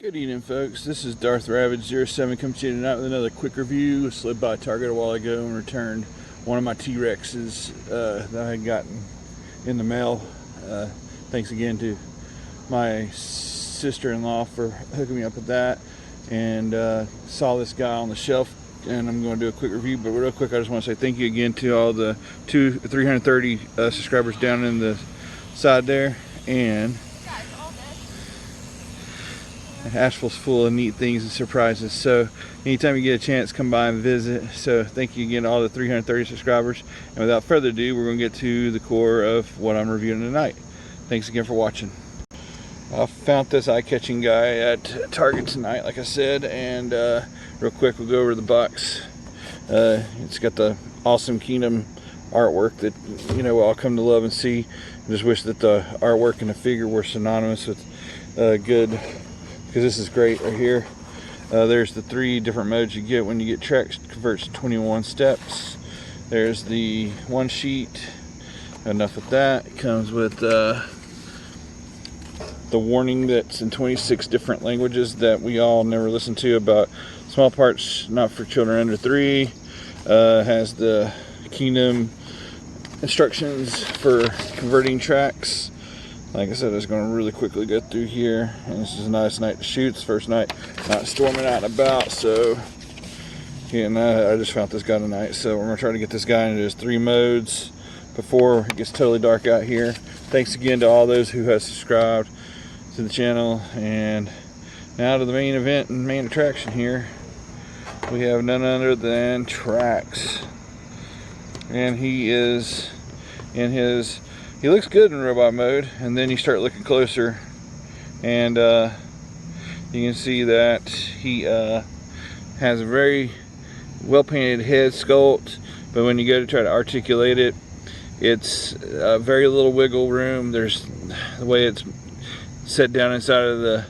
Good evening, folks. This is Darth Ravage07 coming to you tonight with another quick review. Slid by Target a while ago and returned one of my T-Rexes that I had gotten in the mail. Thanks again to my sister-in-law for hooking me up with that. And saw this guy on the shelf, and I'm going to do a quick review. But real quick, I just want to say thank you again to all the 330 subscribers down in the side there. And Asheville's full of neat things and surprises, so anytime you get a chance, come by and visit. So thank you again to all the 330 subscribers, and without further ado, we're going to get to the core of what I'm reviewing tonight. Thanks again for watching. I found this eye-catching guy at Target tonight, like I said, and real quick we'll go over the box. It's got the awesome Kingdom artwork that we all come to love and see. I just wish that the artwork and the figure were synonymous with good, because this is great right here. There's the 3 different modes you get when you get Tracks. Converts to 21 steps. There's the one sheet. Enough with that. It comes with the warning that's in 26 different languages that we all never listen to about small parts not for children under 3. Has the Kingdom instructions for converting Tracks. Like I said, I was going to really quickly go through here, and this is a nice night to shoot. It's the first night not storming out and about, so yeah, and I just found this guy tonight, so we're going to try to get this guy into his 3 modes before it gets totally dark out here. Thanks again to all those who have subscribed to the channel, and now to the main event and main attraction here. We have none other than Tracks, and he is in his... He looks good in robot mode, and then you start looking closer, and you can see that he has a very well painted head sculpt, but when you go to try to articulate it, it's very little wiggle room. There's the way it's set down inside of the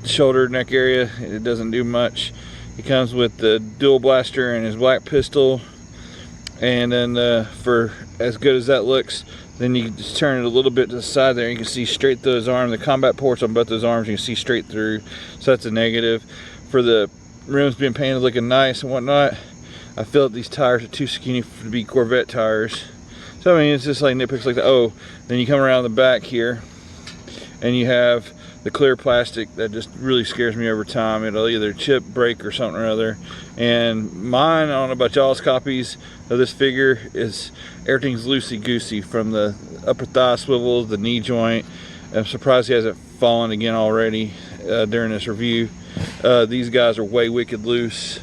shoulder neck area, it doesn't do much. He comes with the dual blaster and his black pistol. And then for as good as that looks, then you can just turn it a little bit to the side there, and you can see straight through his arm. The combat ports on both those arms, you can see straight through, so that's a negative. For the rims being painted looking nice and whatnot, I feel that these tires are too skinny to be Corvette tires. So I mean, it's just like nitpicks like that. Oh, then you come around the back here, and you have the clear plastic that just really scares me over time. It'll either chip, break, or something or other. And mine, I don't know about y'all's copies of this figure, is everything's loosey-goosey, from the upper thigh swivel, the knee joint. I'm surprised he hasn't fallen again already during this review. These guys are way wicked loose.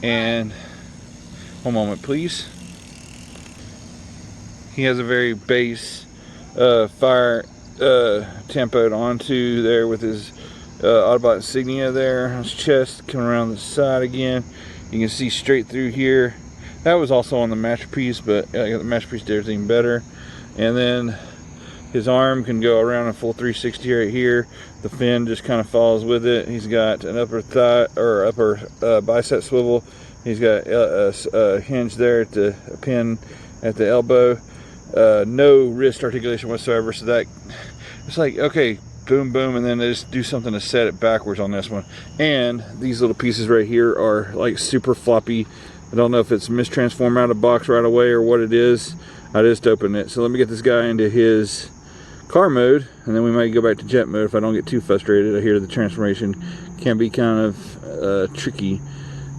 And one moment please. He has a very base fire tempoed onto there with his Autobot insignia there on his chest, coming around the side again. You can see straight through here. That was also on the masterpiece, but the masterpiece did everything better. And then his arm can go around a full 360 right here. The fin just kind of follows with it. He's got an upper thigh or upper bicep swivel. He's got a hinge there at the pin at the elbow. No wrist articulation whatsoever, so that it's like, okay, boom boom, and then they just do something to set it backwards on this one. And these little pieces right here are like super floppy. I don't know if it's mistransformed out of the box right away or what it is. I just opened it. So let me get this guy into his car mode, and then we might go back to jet mode if I don't get too frustrated. I hear the transformation can be kind of tricky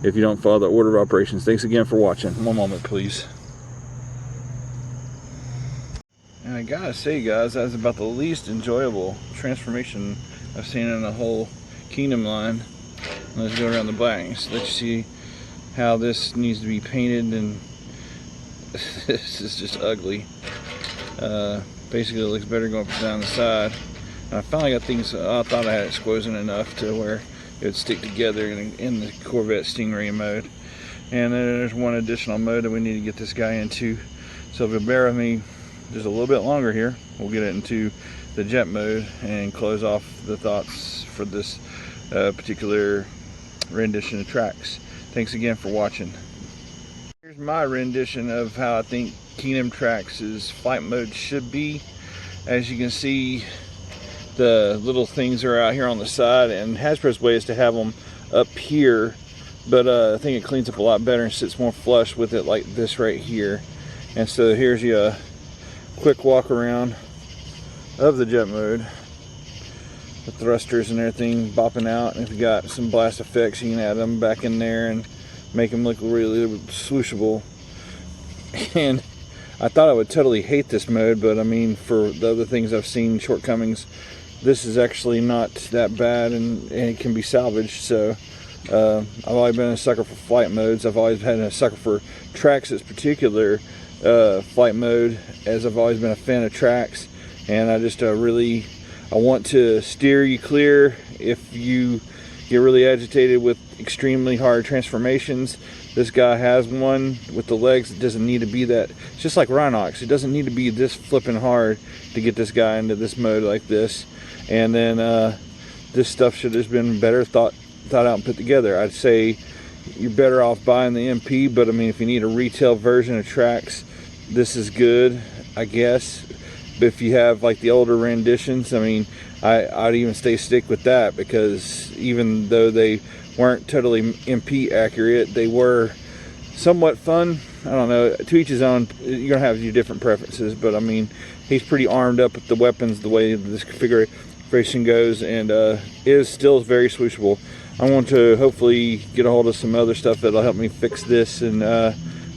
if you don't follow the order of operations. Thanks again for watching. One moment please. And I gotta say, guys, that's about the least enjoyable transformation I've seen in the whole Kingdom line. Let's go around the black and let you see how this needs to be painted, and this is just ugly. Basically, it looks better going up and down the side. And I finally got things, I thought I had it squozen enough to where it would stick together in the Corvette Stingray mode. And then there's one additional mode that we need to get this guy into. So if you'll bear with me just a little bit longer here, we'll get it into the jet mode and close off the thoughts for this particular rendition of Tracks. Thanks again for watching. Here's my rendition of how I think Kingdom Tracks' flight mode should be. As you can see, the little things are out here on the side, and Hasbro's way is to have them up here, but I think it cleans up a lot better and sits more flush with it like this right here. And so here's your quick walk around of the jet mode. The thrusters and everything bopping out, and if you got some blast effects, you can add them back in there and make them look really swooshable. And I thought I would totally hate this mode, but I mean, for the other things I've seen shortcomings, this is actually not that bad, and it can be salvaged. So I've always been a sucker for flight modes. I've always been a sucker for Tracks' particular flight mode, as I've always been a fan of Tracks, and I just I want to steer you clear if you get really agitated with extremely hard transformations. This guy has one with the legs. It doesn't need to be that. It's just like Rhinox. It doesn't need to be this flipping hard to get this guy into this mode like this. And then this stuff should have been better thought out and put together. I'd say you're better off buying the MP, but I mean, if you need a retail version of Tracks, this is good, I guess. But if you have like the older renditions, I mean, I'd even stick with that, because even though they weren't totally MP accurate, they were somewhat fun. I don't know, to each his own. You're gonna have your different preferences, but I mean, he's pretty armed up with the weapons the way this configuration goes, and is still very swooshable. I want to hopefully get a hold of some other stuff that'll help me fix this and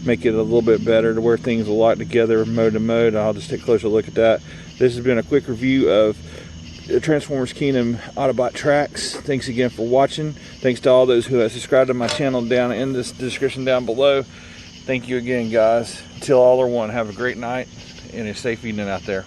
make it a little bit better, to where things will lock together mode to mode. I'll just take a closer look at that. This has been a quick review of Transformers Kingdom Autobot Tracks. Thanks again for watching. Thanks to all those who have subscribed to my channel down in this description down below. Thank you again, guys. Until all are one, have a great night and a safe evening out there.